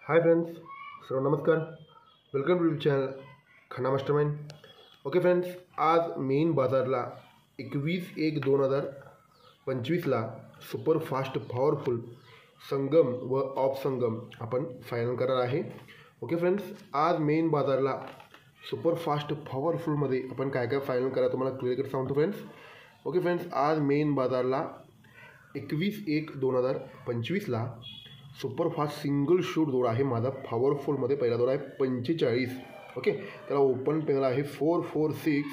हाय friends, सर्व नमस्कार. Welcome to channel Khanna mastermind. Okay friends, आज मेन बाजारला 21/1/2025ला सुपरफास्ट पॉवरफुल संगम व ऑफ संगम आपण फायनल करणार आहे. ओके फ्रेंड्स, आज मेन बाजारला सुपरफास्ट पॉवरफुलमध्ये आपण काय काय फायनल करा तुम्हाला क्लिअर कट सांगतो फ्रेंड्स. ओके फ्रेंड्स, आज मेन बाजारला 21/1/2025ला सुपरफास्ट सिंगल शूट जोड आहे माझा पॉवरफुलमध्ये. पहिला जोड आहे 45. ओके, त्याला ओपन पेनल आहे 446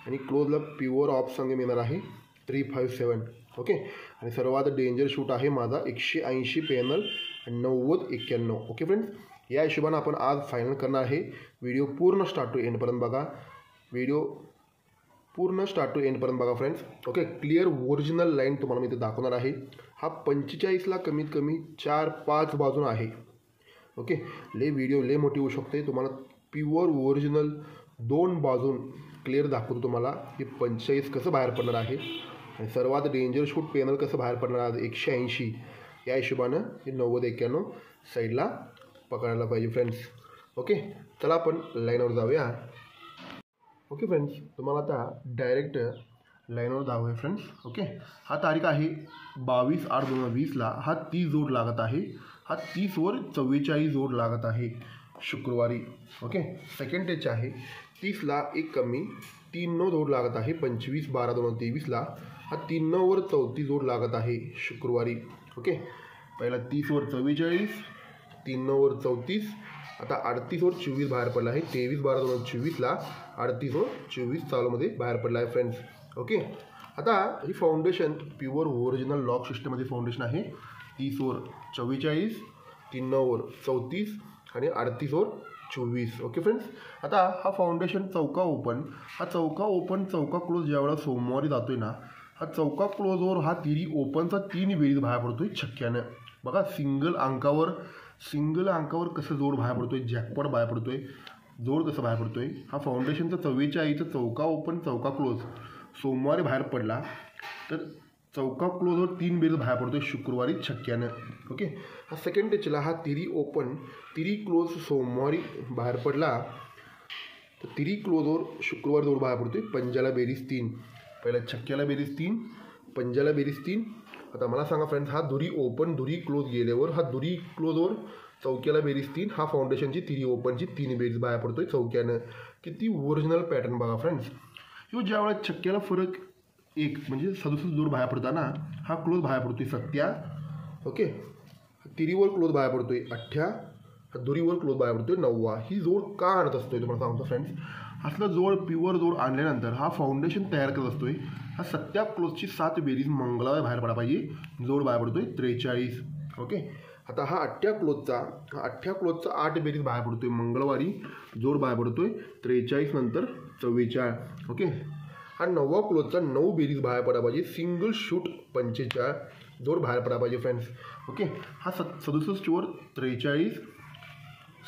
आणि क्लोजला प्युअर ऑफ संगम येणार आहे 357. ओके, आणि सर्वात डेंजर शूट आहे माझा 180 पेनल आणि 90-91. ओके फ्रेंड्स, या हिशोबाने आपण आज फायनल करणार आहे. व्हिडिओ पूर्ण स्टार्ट टू एंडपर्यंत बघा. बघा friends. Okay, clear original line तुम्हाला मी इथे दाखवणार आहे. हा 45ला कमीत कमी 4-5 बाजून आहे. ओके, व्हिडिओ मोठी होऊ शकते. तुम्हाला प्युअर ओरिजिनल 2 बाजून क्लिअर दाखवतो तुम्हाला की 45 कसं बाहेर पडणार आहे आणि सर्वात डेंजर शूट पेनल कसं बाहेर पडणार आहे 180. या हिशोबानं हे 90-91 साईडला पकडायला पाहिजे फ्रेंड्स. ओके, चला आपण लाईनवर जाऊया. ओके फ्रेंड्स, तुम्हाला आता डायरेक्ट लाईनवर जाऊया फ्रेंड्स. ओके, हा तारीख आहे 22/8/2020ला. हा 30 जोड लागत आहे. हा 30वर 44 जोड लागत आहे शुक्रवारी. ओके, सेकंड टेच आहे 30ला 1 कमी 3-9 जोड लागत आहे 25/12/2023ला. हा 3-9वर 34 जोड लागत आहे शुक्रवारी. ओके, पहिला 30वर 44, 3-9वर 34, आता 38वर 24 बाहेर पडला आहे. 23/12/2024ला 38वर 24 चालूमध्ये बाहेर पडला आहे फ्रेंड्स. ओके, आता ही फाउंडेशन प्युअर ओरिजिनल लॉक सिस्टममध्ये फाउंडेशन आहे. 30वर 44, 3-9वर 34 आणि 38वर 24. ओके फ्रेंड्स, आता हा फाउंडेशन चौका ओपन चौका क्लोज ज्यावेळेला सोमवारी जातोय ना, हा चौका क्लोजवर हा तिरी ओपनचा 3 बेरीज बाहेर पडतोय छक्क्यानं. बघा, सिंगल अंकावर कसं जोड बाहेर पडतोय, जॅकपॉट बाहेर पडतोय, जोड कसं बाहेर पडतोय. हा फाउंडेशनचा 44चा चौका ओपन चौका क्लोज सोमवारी बाहेर पडला तर चौका क्लोजवर 3 बेरीज बाहेर पडतोय शुक्रवारी छक्क्यानं. ओके, हा सेकंड टेचला हा तिरी ओपन तिरी क्लोज सोमवारी बाहेर पडला तर तिरी क्लोजवर शुक्रवारी जोड बाहेर पडतोय पंजाला बेरीज 3. पहिला छक्क्याला बेरीज 3, पंजाला बेरीज 3. आता मला सांगा फ्रेंड्स, हा दुरी ओपन दुरी क्लोज गेल्यावर हा दुरी क्लोजवर चौक्याला बेरीज 3, हा फाउंडेशनची तिरी ओपनची 3 बेरीज बाहेर पडतोय चौक्यानं. किती ओरिजिनल पॅटर्न बघा फ्रेंड्स. ह्यो ज्यावेळेला छक्क्याला फरक 1 म्हणजे 67 जोड बाहेर पडताना हा क्लोज बाहेर पडतोय 7. ओके, तिरीवर क्लोज बाहेर पडतोय 8, दुरीवर क्लोज बाहेर पडतोय 9. ही जोड का आणत असतोय तुम्हाला सांगतो फ्रेंड्स. असला जोड प्युअर जोड आणल्यानंतर हा फाउंडेशन तयार करत असतोय. हा 7 क्लोजची 7 बेरीज मंगळवारी बाहेर पडा पाहिजे. जोड बाहेर पडतोय 43. ओके, आता हा 8 क्लोजचा 8 बेरीज बाहेर पडतोय मंगळवारी. जोड बाहेर पडतोय 43 नंतर 44. ओके, हा 9 क्लोजचा 9 बेरीज बाहेर पडा पाहिजे. सिंगल शूट 45 जोड बाहेर पडा पाहिजे फ्रेंड्स. ओके, हा 67वर 43,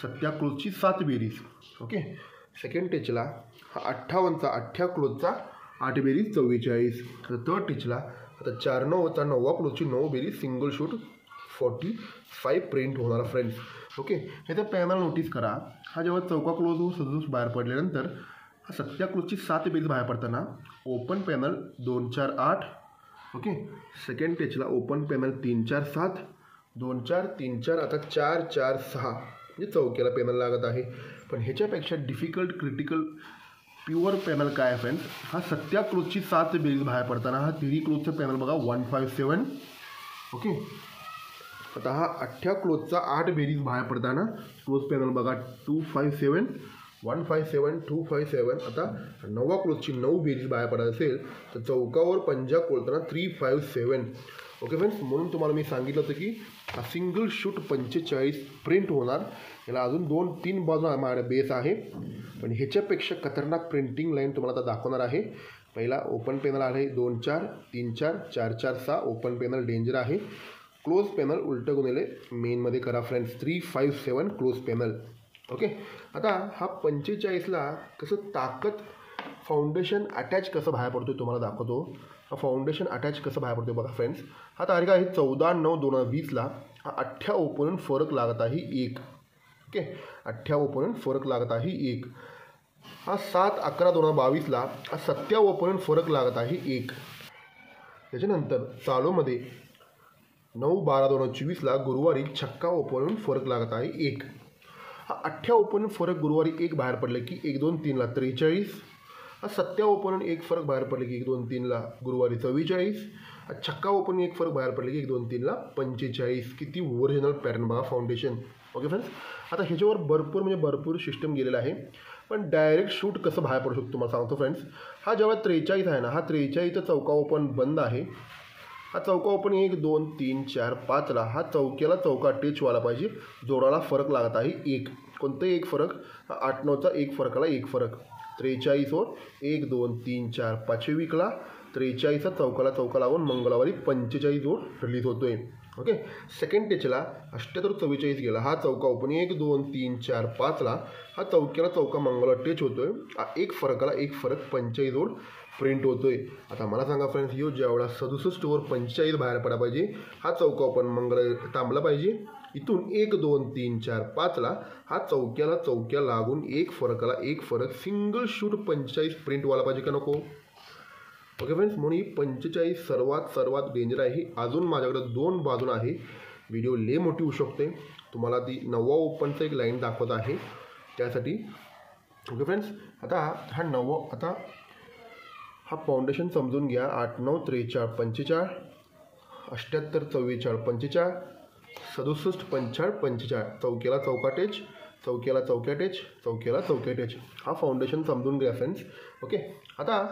7 क्लोजची 7 बेरीज. ओके, सेकंड टेचला हा 58चा 8 क्लोजचा 8 बेरीज 44. थर्ड टेचला आता 4-9चा 9 क्लोजची 9 बेरीज सिंगल शूट 45 प्रिंट होणार फ्रेंड्स. ओके, हे तर पॅनल नोटीस करा. हा जेव्हा चौका क्लोजवर 67 बाहेर पडल्यानंतर हा 7 क्लोजची 7 बेरीज बाहेर पडताना ओपन पॅनल 2-4-8. ओके, सेकंड टेचला ओपन पॅनल 3-4-7, 2-4-3-4, आता 4-4-6 म्हणजे चौक्याला पॅनल लागत आहे. पण ह्याच्यापेक्षा डिफिकल्ट क्रिटिकल प्युअर पॅनल काय आहे फ्रेंड्स. हा 7 क्लोजची 7 बेरीज बाहेर पडताना हा तिरी क्लोजचा पॅनल बघा 157. ओके, आता हा 8 क्लोजचा 8 बेरीज बाहेर पडताना क्लोज पॅनल बघा 257, 157, 257. आता 9 क्लोजची 9 बेरीज बाहेर पडत असेल तर चौकावर पंजा कोलताना 357. ओके फ्रेंड्स, म्हणून तुम्हाला मी सांगितलं होतं की हा सिंगल शूट 45 प्रिंट होणार. याला अजून 2-3 बाजू माझ्या बेस आहे, पण ह्याच्यापेक्षा खतरनाक प्रिंटिंग लाईन तुम्हाला आता दाखवणार आहे. पहिला ओपन पॅनल आहे 2-4, 3-4, 4-4-6 ओपन पॅनल डेंजर आहे. क्लोज पॅनल उलटं गुणिले मेनमध्ये करा फ्रेंड्स 357 क्लोज पॅनल. ओके, आता हा 45ला कसं ताकद फाउंडेशन अटॅच कसं बाहेर पडतो तुम्हाला दाखवतो. हा फाउंडेशन अटॅच कसं बाहेर पडतो बघा फ्रेंड्स. हा तारीख आहे 14/9/2020ला. हा 8 ओपनून फरक लागत आहे 1. ओके 18 ओपोनंट फरक लागत आहे 1. हा 7-11-2022ला हा 27 ओपोनंट फरक लागत आहे 1. त्याच्यानंतर चालूमध्ये 9-12-2024ला गुरुवारी 56 ओपोनंट फरक लागत आहे 1. हा 18 ओपोनंट फरक गुरुवारी 1 बाहेर पडले की 1-2-3ला 43. हा 27 ओपोनंट 1 फरक बाहेर पडले की 1-2-3ला गुरुवारी 44. हा 56 ओपोनंट 1 फरक बाहेर पडले की 1-2-3ला 45. किती ओरिजिनल पॅटर्न बघा फाउंडेशन. ओके फ्रेंड्स, आता ह्याच्यावर भरपूर सिस्टम गेलेलं आहे. पण डायरेक्ट शूट कसं बाहेर पडू शकतो तुम्हाला सांगतो फ्रेंड्स. हा जेव्हा 43 आहे ना, हा 43 चौका ओपन बंद आहे. हा चौका ओपन 1 2 3 4 5ला हा चौक्याला चौका टच व्हायला पाहिजे. जोडाला फरक लागत आहे 1. कोणताही एक फरक, हा 8-9चा एक फरकाला एक फरक. 43वर 1 2 3 4 5व्या वीकला 43चा चौका लागून मंगळवारी 45 जोड रिलीज होतोय. ओके, सेकंड टेचला 78-44 गेला. हा चौका ओपन 1 2 3 4 5ला हा चौक्याला चौका मंगळवार टच होतोय. एक फरकाला एक फरक 45 जोड प्रिंट होतोय. आता मला सांगा फ्रेंड्स, ह्यो ज्यावेळेला 67वर 45 बाहेर पडा पाहिजे, हा चौका ओपन मंगळवार थांबला पाहिजे. इथून 1 2 3 4 5ला हा चौक्या लागून एक फरकाला एक फरक सिंगल शूट 45 प्रिंट व्हायला पाहिजे का नको. ओके फ्रेंड्स, म्हणून ही 45 सर्वात डेंजर आहे. अजून माझ्याकडे 2 बाजून आहे. व्हिडिओ ले मोठी होऊ शकते. तुम्हाला ती 9 ओपनचं एक लाईन दाखवत आहे त्यासाठी. ओके फ्रेंड्स, आता हा फाउंडेशन समजून घ्या. 8-9-43-45, 78-44-45, 67-45-45, चौक्याला चौका टेच, चौक्याला चौक्या टेच, चौक्याला चौक्या टेच. हा फाउंडेशन समजून घ्या फ्रेंड्स. ओके, आता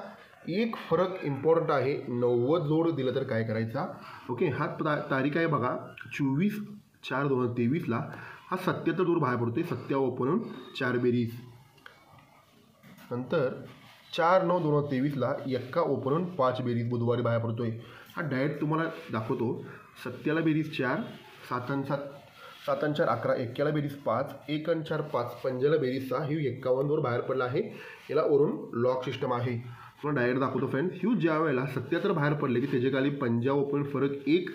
एक फरक इम्पॉर्टंट आहे. 90 जोड दिलं तर काय करायचा. ओके, हा तारीख आहे बघा 24/4/2023ला हा 77 जोड बाहेर पडतोय. 27 ओपन 4 बेरीज. नंतर 4/9/2023ला 1 ओपन 5 बेरीज बुधवारी बाहेर पडतोय. हा डायरेक्ट तुम्हाला दाखवतो. 7ला बेरीज 4, 7-7, 7-4 11, 1ला बेरीज 5, 1-4 5, 5ला बेरीज 6. ही 51 जोड बाहेर पडला आहे. याला वरून लॉक सिस्टम आहे. तुम्हाला डायरेक्ट दाखवतो फ्रेंड्स. ह्यू ज्या वेळेला 77 बाहेर पडले की त्याच्या खाली 50 ओपन फरक 1,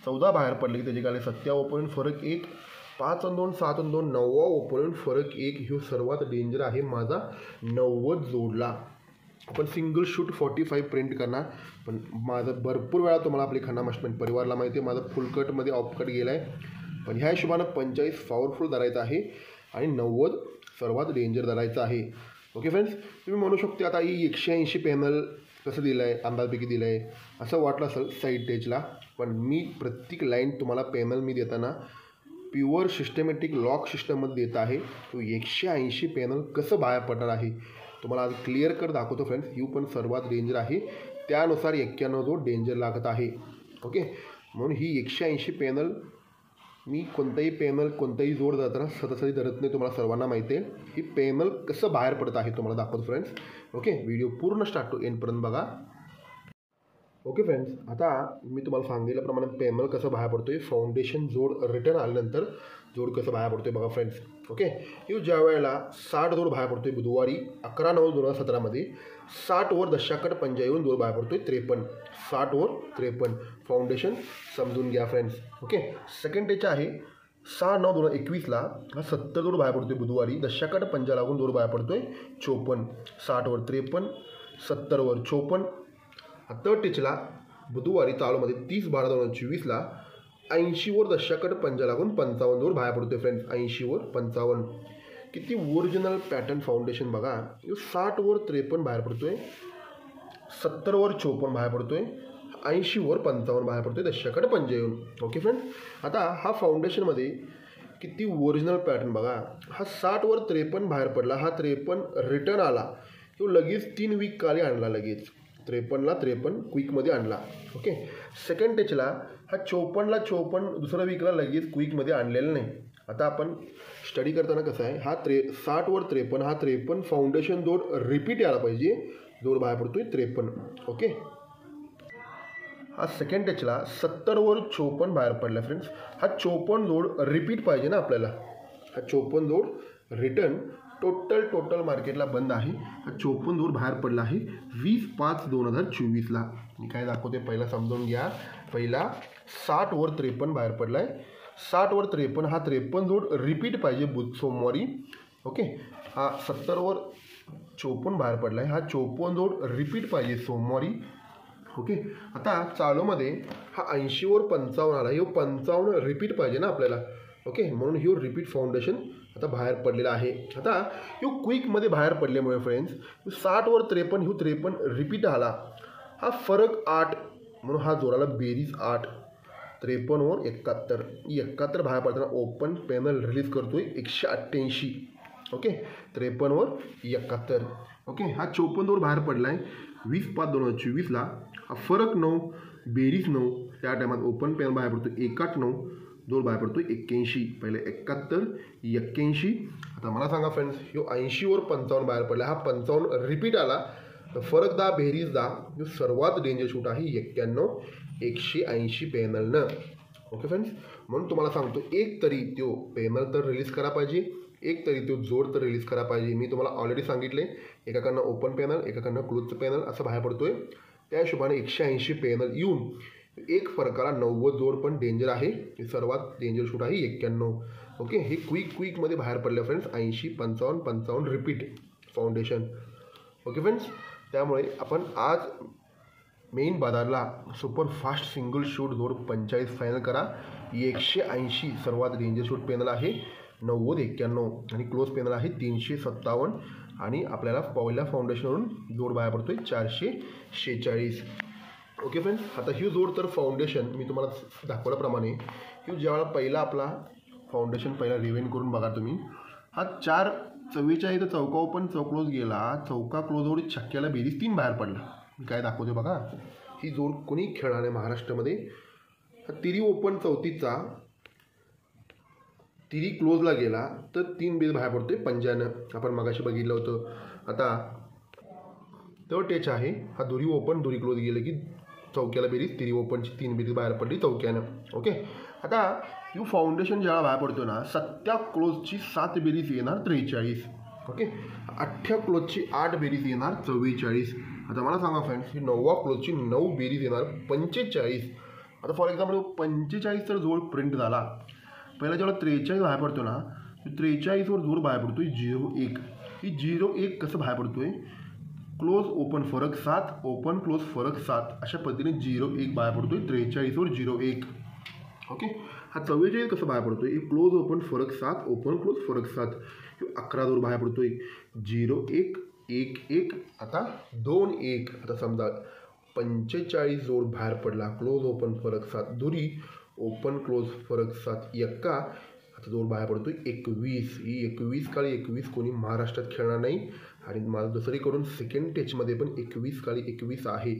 14 बाहेर पडले की त्याच्या खाली 70 ओपन फरक 1, 5-2 7-2 9 ओपन फरक 1. ह्यो सर्वात डेंजर आहे माझा 90 जोडला. आपण सिंगल शूट 45 प्रिंट करणार. पण माझं भरपूर वेळा तुम्हाला आपली खन्ना मास्टरमाइंड परिवारला माहिती आहे माझं फुल कटमध्ये ऑफ कट गेला आहे. पण ह्या हिशोबानं 45 पॉवरफुल धरायचं आहे आणि 90 सर्वात डेंजर धरायचं आहे. ओके फ्रेंड्स, तुम्ही म्हणू शकता आता ही 180 पॅनल कसं दिलं आहे, अंदाजपैकी दिलं आहे असं वाटलं असेल साईड टेचला. पण मी प्रत्येक लाईन तुम्हाला पॅनल मी देताना प्युअर सिस्टमॅटिक लॉक सिस्टममध्ये देत आहे. तो 180 पॅनल कसं बाहेर पडणार आहे तुम्हाला आज क्लिअर कर दाखवतो फ्रेंड्स. ही पण सर्वात डेंजर आहे. त्यानुसार 91 जो डेंजर लागत आहे. ओके, म्हणून ही 180 पॅनल मी कोणताही जोड जाताना सतत धरत नाही. तुम्हाला सर्वांना माहिती आहे ही पॅनल कसं बाहेर पडत आहे तुम्हाला दाखवतो फ्रेंड्स. ओके, व्हिडिओ पूर्ण स्टार्ट टू एंडपर्यंत बघा. ओके फ्रेंड्स, आता मी तुम्हाला सांगितल्याप्रमाणे पॅनल कसं बाहेर पडतो आहे. फाउंडेशन जोड रिटर्न आल्यानंतर जोड कसं बाहेर पडतो आहे बघा फ्रेंड्स. ओके, ही ज्या वेळेला 60 जोड बाहेर पडतो आहे बुधवारी 11/9/2017मध्ये 60वर दशाकट पंजा येऊन जोड बाहेर पडतो आहे 53. 60वर 53 फाउंडेशन समजून घ्या फ्रेंड्स. ओके, सेकंड टेच आहे 6/9/2021ला हा 70 जोड बाहेर पडतो आहे बुधवारी दशाकट पंजा लागून जोड बाहेर पडतो आहे 54. 60वर 53, 70वर 54. थर्ड टेचला बुधवारी चालूमध्ये 30/12/2024ला 80वर दशाकट पंजा लागून 55 जोड बाहेर पडतोय फ्रेंड्स. 80वर 55 किती ओरिजिनल पॅटर्न फाउंडेशन बघा. 60वर 53 बाहेर पडतोय, 70वर 54 बाहेर पडतोय, 80वर 55 बाहेर पडतोय दशाकट पंजा येऊन. ओके फ्रेंड्स, आता हा फाउंडेशनमध्ये किती ओरिजिनल पॅटर्न बघा. हा 60वर 53 बाहेर पडला. हा 53 रिटर्न आला. तो लगेच 3 वीक काली आणला. लगेच 53ला 53 क्विकमध्ये आणला. ओके, सेकंड टेचला हा 54ला 54 दुसऱ्या वीकला लगेच क्विकमध्ये आणलेलं नाही. आता आपण स्टडी करताना कसं आहे हा 60वर 53 हा 53 फाउंडेशन जोड रिपीट यायला पाहिजे. जोड बाहेर पडतोय 53. ओके, हा सेकंड टेचला 70वर 54 बाहेर पडला फ्रेंड्स. हा 54 जोड रिपीट पाहिजे ना आपल्याला. हा 54 जोड रिटर्न टोटल मार्केटला बंद आहे. हा 54 जोड बाहेर पडला आहे 20/5/2024ला. मी काय दाखवते पहिला समजून घ्या. पहिला 60वर 53 बाहेर पडला आहे. 60वर 53 हा 53 जोड रिपीट पाहिजे सोमवारी. ओके, हा 70वर 54 बाहेर पडला आहे, हा 54 जोड रिपीट पाहिजे सोमवारी. ओके, आता चालूमध्ये हा 80वर 55 आला, हे 55 रिपीट पाहिजे ना आपल्याला. ओके, म्हणून ह्यो रिपीट फाउंडेशन आता बाहेर पडलेला आहे. आता ह्यो क्विकमध्ये बाहेर पडल्यामुळे फ्रेंड्स 60वर 53 ह्यो 53 रिपीट आला, हा फरक 8 म्हणून हा जोराला बेरीज 8. 53वर 71 बाहेर पडताना ओपन पॅनल रिलीज करतोय 188. ओके, 53वर 71. ओके, हा 54 जोड बाहेर पडला आहे 20/5/2024ला, हा फरक 9 बेरीज 9. त्या टायमात ओपन पॅनल बाहेर पडतो 189, जोड बाहेर पडतो 81. पहिले 71 81. आता मला सांगा फ्रेंड्स, ह्यो 80वर 55 बाहेर पडला, हा 55 रिपीट आला, तर फरक 10 बेरीज 10. जो सर्वात डेंजर शूट आहे 91 180 पॅनलनं. ओके फ्रेंड्स, म्हणून तुम्हाला सांगतो एक तरी तो पॅनल तर रिलीज करा पाहिजे, एक तरी तो जोड तर रिलीज करा पाहिजे. मी तुम्हाला ऑलरेडी सांगितले, एकाकडनं ओपन पॅनल एकाकडनं क्लोजचं पॅनल असं बाहेर पडतोय. त्या हिशोबाने 180 पॅनल येऊन एक फरकाला 90 जोड पण डेंजर आहे. हे सर्वात डेंजर शूट आहे 91. ओके, हे क्विकमध्ये बाहेर पडलं friends 80 55 55 repeat foundation. Okay friends, त्यामुळे आपण आज मेन बाजारला सुपरफास्ट सिंगल शूट जोड 45 फायनल करा. 180 सर्वात डेंजर शूट पॅनल आहे 90 91 आणि क्लोज पॅनल आहे 357 आणि आपल्याला पहिल्या फाउंडेशनवरून जोड बाहेर पडतोय 446. ओके फ्रेंड्स, आता ही जोड तर फाउंडेशन मी तुम्हाला दाखवल्याप्रमाणे ही ज्यावेळेला पहिला आपला फाउंडेशन पहिला रिव्हाइंड करून बघा तुम्ही. हा 444 तर चौका ओपन चौक्लोज गेला, चौका क्लोजवर छक्क्याला बेरीज 3 बाहेर पडला. काय दाखवते बघा, ही जोड कोणी खेळणार आहे महाराष्ट्रामध्ये. हा तिरी ओपन 34चा तिरी क्लोजला गेला तर 3 बेरीज बाहेर पडतोय पंजानं, आपण मगाशी बघितलं होतं. आता तो टेच आहे, हा दुरी ओपन दुरी क्लोज गेलं की चौक्याला बेरीज, तिरी ओपनची 3 बेरीज बाहेर पडली चौक्यानं. ओके, आता यू फाउंडेशन ज्यावेळा बाहेर पडतो ना 7 क्लोजची 7 बेरीज येणार 43. ओके, 8 क्लोजची 8 बेरीज येणार 44. आता मला सांगा फ्रेंड्स, ही 9 क्लोजची 9 बेरीज येणार 45. आता फॉर एक्झाम्पल 45 तर जोड प्रिंट झाला. पहिला जेव्हा 43 बाहेर पडतो ना, 43वर जोड बाहेर पडतोय 01. ही 01 कसं बाहेर पडतोय, क्लोज ओपन फरक 7 ओपन क्लोज फरक 7 अशा पद्धतीने 01 बाहेर पडतोय 43वर 01. ओके, हा 44 कसं बाहेर पडतोय, क्लोज ओपन फरक 7 ओपन क्लोज फरक 7. 11 जोड बाहेर पडतोय 01 1 1. आता 2 1. आता समजा 45 जोड बाहेर पडला, क्लोज ओपन फरक 7 दुरी ओपन क्लोज फरक 7 1. आता जोड बाहेर पडतोय 21. ही 21 काळी 21 कोणी महाराष्ट्रात खेळणार नाही. आणि मला दुसरीकडून सेकंड टेचमध्ये पण 21 काळी 21 आहे.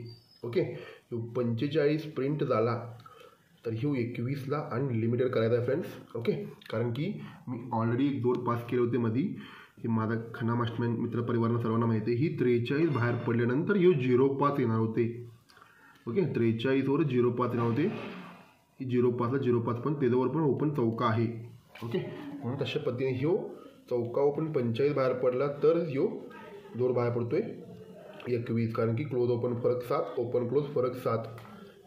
ओके, 45 प्रिंट झाला तर ह्यो 21ला अनलिमिटेड करायचा आहे फ्रेंड्स. ओके, कारण की मी ऑलरेडी एक जोड पास केले होते मध्ये, हे माझा खना मास्टरमाइंड मित्रपरिवारांना सर्वांना माहिती आहे. ही 43 बाहेर पडल्यानंतर ह्यो 05 येणार होते. ओके, 43वर 05 येणार होते. ही 05ला 05 पण त्याच्यावर पण ओपन चौका आहे. ओके, म्हणून तशा पद्धतीने ह्यो चौका ओपन 45 बाहेर पडला तर ह्यो जोड बाहेर पडतोय 21, कारण की क्लोज ओपन फरक 7 ओपन क्लोज फरक 7.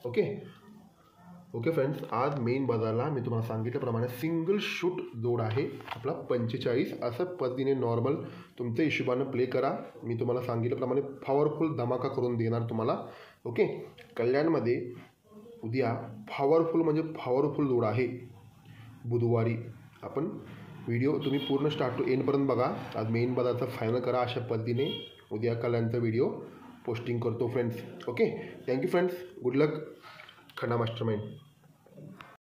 ओके ओके फ्रेंड्स, आज मेन बाजारला मी तुम्हाला सांगितल्याप्रमाणे सिंगल शूट जोड आहे आपला 45. असं पद्धतीने नॉर्मल तुमच्या हिशोबानं प्ले करा. मी तुम्हाला सांगितल्याप्रमाणे पॉवरफुल धमाका करून देणार तुम्हाला. ओके, कल्याणमध्ये उद्या पॉवरफुल म्हणजे पॉवरफुल जोड आहे बुधवारी. आपण व्हिडिओ तुम्ही पूर्ण स्टार्ट टू एंडपर्यंत बघा. आज मेन बाजारचा फायनल करा. अशा पद्धतीने उद्या कल्याणचा व्हिडिओ पोस्टिंग करतो friends. Okay, thank you friends, good luck खंडा मास्टरमाइंड.